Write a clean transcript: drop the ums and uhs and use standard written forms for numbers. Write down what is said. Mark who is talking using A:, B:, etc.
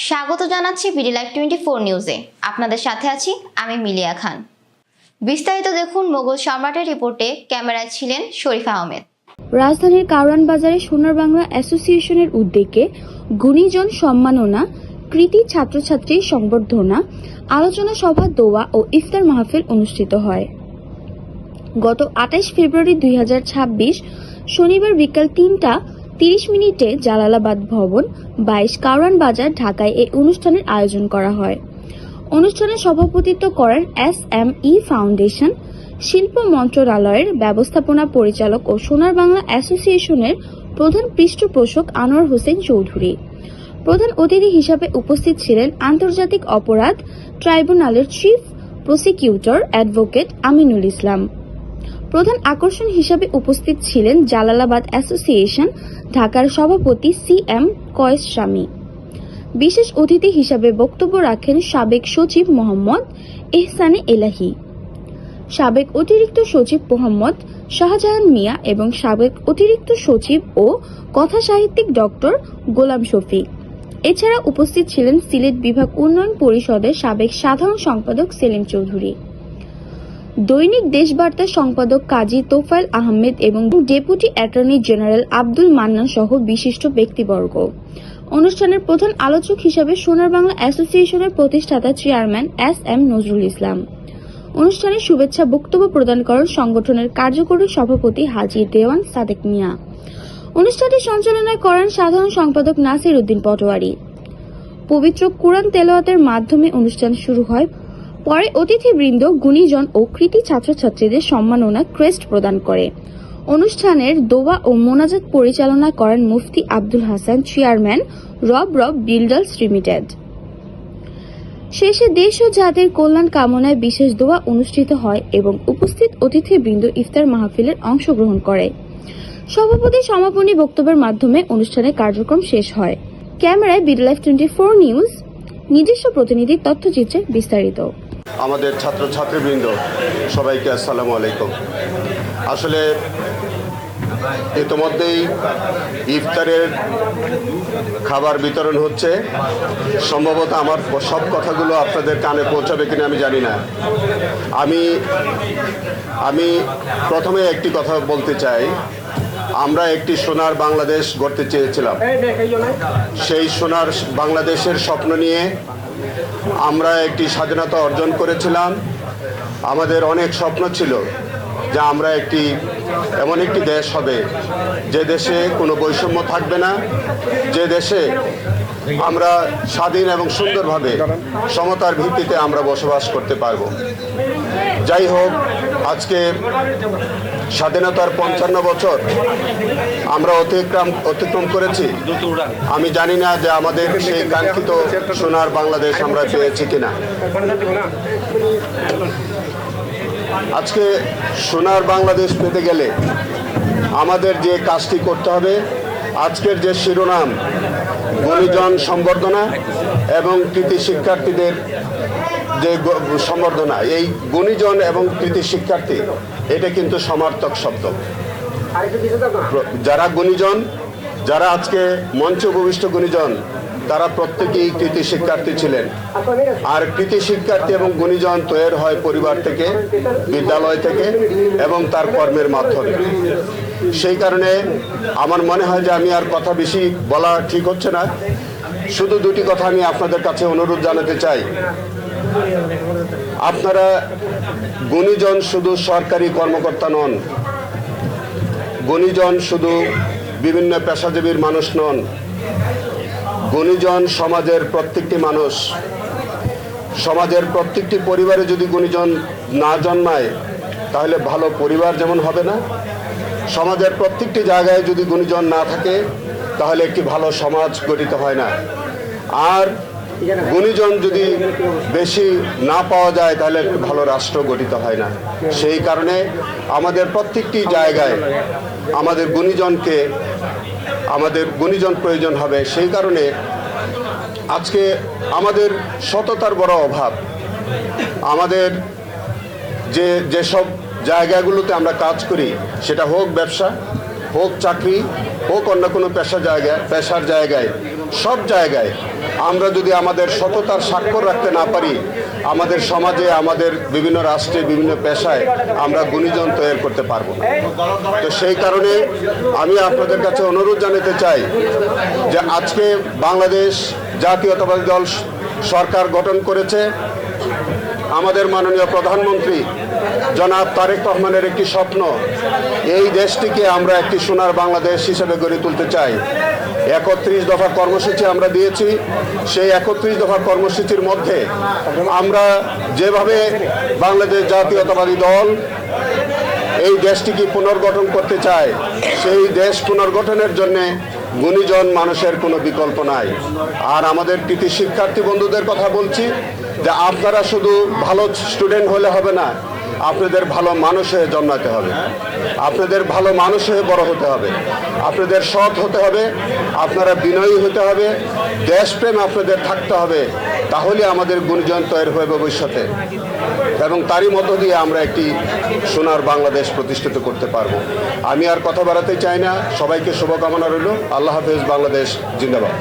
A: স্বাগত জানাচ্ছি BD live 24 নিউজে। আপনাদের সাথে আছি আমি মিলিয়া খান। বিস্তারিত দেখুন মোগল সম্রাটের রিপোর্টে। ক্যামেরায় ছিলেন শরীফ আহমেদ।
B: রাজধানীর কারওয়ান বাজারে সোনার বাংলা অ্যাসোসিয়েশনের উদ্যোগে গুণীজন সম্মাননা, কৃতি ছাত্রছাত্রী সংবর্ধনা, আলোচনা সভা, দোয়া ও ইফতার মাহফিল অনুষ্ঠিত হয়। গত 28 ফেব্রুয়ারি 2026 শনিবার বিকাল 3:30 জালালাবাদ ভবন 22 কারওয়ান বাজার, ঢাকায় এই অনুষ্ঠানের আয়োজন করা হয়। অনুষ্ঠানে সভাপতিত্ব করেন SME ফাউন্ডেশন, শিল্প মন্ত্রণালয়ের ব্যবস্থাপনা পরিচালক ও সোনার বাংলা অ্যাসোসিয়েশনের প্রধান পৃষ্ঠপোষক আনোয়ার হোসেন চৌধুরী। প্রধান অতিথি হিসাবে উপস্থিত ছিলেন আন্তর্জাতিক অপরাধ ট্রাইব্যুনালের chief prosecutor advocate Aminul Islam. প্রধান আকর্ষণ হিসাবে উপস্থিত ছিলেন জালালাবাদ অ্যাসোসিয়েশন ঢাকার সভাপতি CM কয়েস স্বামী। বিশেষ অতিথি হিসাবে বক্তব্য রাখেন সাবেক সচিব মোহাম্মদ এহসানে এলাহি, সাবেক অতিরিক্ত সচিব মোহাম্মদ শাহজাহান মিয়া এবং সাবেক অতিরিক্ত সচিব ও কথা সাহিত্যিক ডক্টর গোলাম শফিক। এছাড়া উপস্থিত ছিলেন সিলেট বিভাগ উন্নয়ন পরিষদের সাবেক সাধারণ সম্পাদক সেলিম চৌধুরী, দৈনিক দেশবার্তা সম্পাদক কাজী তোফায়েল আহমেদ এবং deputy attorney general Abdul Mannan সহ বিশিষ্ট ব্যক্তিবর্গ। অনুষ্ঠানের প্রধান আলোচক হিসেবে সোনার বাংলা অ্যাসোসিয়েশনের প্রতিষ্ঠাতা চেয়ারম্যান SM নজরুল ইসলাম। অনুষ্ঠানে শুভেচ্ছা বক্তব্য প্রদান করেন সংগঠনের কার্যকরী সভাপতি হাজী দেওয়ান সাদেক মিয়া। অনুষ্ঠানটি সঞ্চালনা করেন সাধারণ সম্পাদক নাসির উদ্দিন পটোয়ারি। পবিত্র কুরআন তেলাওয়াতের মাধ্যমে অনুষ্ঠান শুরু হয়। পরে অতিথিবৃন্দ গুণীজন ও কৃতি ছাত্রছাত্রীদের সম্মাননা ক্রেস্ট প্রদান করে। অনুষ্ঠানের দোয়া ও মোনাজাত পরিচালনা করেন মুফতি আব্দুল হাসান, চেয়ারম্যান রব বিল্ডার্স লিমিটেড। শেষে দেশ ও জাতির কল্যাণ কামনায় বিশেষ দোয়া অনুষ্ঠিত হয় এবং উপস্থিত অতিথিবৃন্দ ইফতার মাহফিলের অংশগ্রহণ করে। সভাপতি সমাপনী বক্তব্যের মাধ্যমে অনুষ্ঠানের কার্যক্রম শেষ হয়। ক্যামেরায় বিডি লাইভ 24 নিউজ, নিজস্ব প্রতিনিধি, তথ্যচিত্রে বিস্তারিত।
C: আমাদের ছাত্রছাত্রীবৃন্দ সবাইকে আসসালামু আলাইকুম। আসলে ইতিমধ্যেই ইফতারের খাবার বিতরণ হচ্ছে। সম্ভবত আমার সব কথাগুলো আপনাদের কানে পৌঁছাবে কিনা আমি জানি না। আমি প্রথমে একটি কথা বলতে চাই। আমরা একটি সোনার বাংলাদেশ গড়তে চেয়েছিলাম। সেই সোনার বাংলাদেশের স্বপ্ন নিয়ে আমরা একটি স্বাধীনতা অর্জন করেছিলাম। আমাদের অনেক স্বপ্ন ছিল যে আমরা এমন একটি দেশ হবে যে দেশে কোনো বৈষম্য থাকবে না, যে দেশে আমরা স্বাধীন এবং সুন্দরভাবে সমতার ভিত্তিতে আমরা বসবাস করতে পারব। যাই হোক, আজকে স্বাধীনতার 55 বছর আমরা অতিক্রম করেছি। আমি জানি না যে আমাদের সেই কাঙ্ক্ষিত সোনার বাংলাদেশ আমরা পেয়েছি কিনা। আজকে সোনার বাংলাদেশ পেতে গেলে আমাদের যে কাজটি করতে হবে, আজকের যে শিরোনাম গুণীজন সম্বর্ধনা এবং কৃতি শিক্ষার্থীদের যে সম্বর্ধনা, এই গুণীজন এবং কৃতি শিক্ষার্থী এটা কিন্তু সমার্থক শব্দ। যারা গুণীজন, যারা আজকে মঞ্চে উপবিষ্ট গুণীজন, তারা প্রত্যেকেই কৃতি শিক্ষার্থী ছিলেন। আর কৃতি শিক্ষার্থী এবং গুণীজন তৈরি হয় পরিবার থেকে, বিদ্যালয় থেকে এবং তার কর্মের মাধ্যমে। সেই কারণে আমার মনে হয় যে আমি আর কথা বেশি বলা ঠিক হচ্ছে না। শুধু দুটি কথা আমি আপনাদের কাছে অনুরোধ জানাতে চাই। আপনারা গুণীজন শুধু সরকারি কর্মকর্তা নন, গুণীজন শুধু বিভিন্ন পেশাজীবীর মানুষ নন, গুণীজন সমাজের প্রত্যেকটি মানুষ। সমাজের প্রত্যেকটি পরিবারে যদি গুণীজন না জন্মায় তাহলে ভালো পরিবার যেমন হবে না, সমাজের প্রত্যেকটি জায়গায় যদি গুণীজন না থাকে তাহলে একটি ভালো সমাজ গঠিত হয় না। আর গুণীজন যদি বেশি না পাওয়া যায় তাহলে একটি ভালো রাষ্ট্র গঠিত হয় না। সেই কারণে আমাদের প্রত্যেকটি জায়গায় আমাদের গুণীজন প্রয়োজন হবে। সেই কারণে আজকে আমাদের সততার বড় অভাব। আমাদের যেসব জায়গাগুলোতে আমরা কাজ করি, সেটা হোক ব্যবসা, হোক চাকরি, হোক অন্য কোনো পেশার জায়গায় সব জায়গায় আমরা যদি আমাদের সততার স্বাক্ষর রাখতে না পারি, আমাদের সমাজে, আমাদের বিভিন্ন রাষ্ট্রে, বিভিন্ন পেশায় আমরা গুণীজন তৈরি করতে পারবো না। তো সেই কারণে আমি আপনাদের কাছে অনুরোধ জানাতে চাই যে আজকে বাংলাদেশ জাতীয়তাবাদী দল সরকার গঠন করেছে। আমাদের মাননীয় প্রধানমন্ত্রী জনাব তারেক রহমানের একটি স্বপ্ন, এই দেশটিকে আমরা একটি সোনার বাংলাদেশ হিসেবে গড়ে তুলতে চাই। 31 দফা কর্মসূচি আমরা দিয়েছি। সেই 31 দফা কর্মসূচির মধ্যে আমরা যেভাবে বাংলাদেশ জাতীয়তাবাদী দল এই দেশটিকে পুনর্গঠন করতে চায়, সেই দেশ পুনর্গঠনের জন্যে গুণীজন মানুষের কোনো বিকল্প নাই। আর আমাদের কৃতি শিক্ষার্থী বন্ধুদের কথা বলছি যে আপনারা শুধু ভালো স্টুডেন্ট হলে হবে না, আপনাদের ভালো মানুষ হয়ে জন্মাতে হবে, আপনাদের ভালো মানুষ হয়ে বড় হতে হবে, আপনাদের সৎ হতে হবে, আপনারা বিনয়ী হতে হবে, দেশপ্রেম আপনাদের থাকতে হবে। তাহলে আমাদের গুণীজন তৈরি হবে ভবিষ্যতে, এবং তারই মধ্য দিয়ে আমরা একটি সোনার বাংলাদেশ প্রতিষ্ঠিত করতে পারবো। আমি আর কথা বাড়াতে চাই না। সবাইকে শুভকামনা রইল। আল্লাহ হাফেজ। বাংলাদেশ জিন্দাবাদ।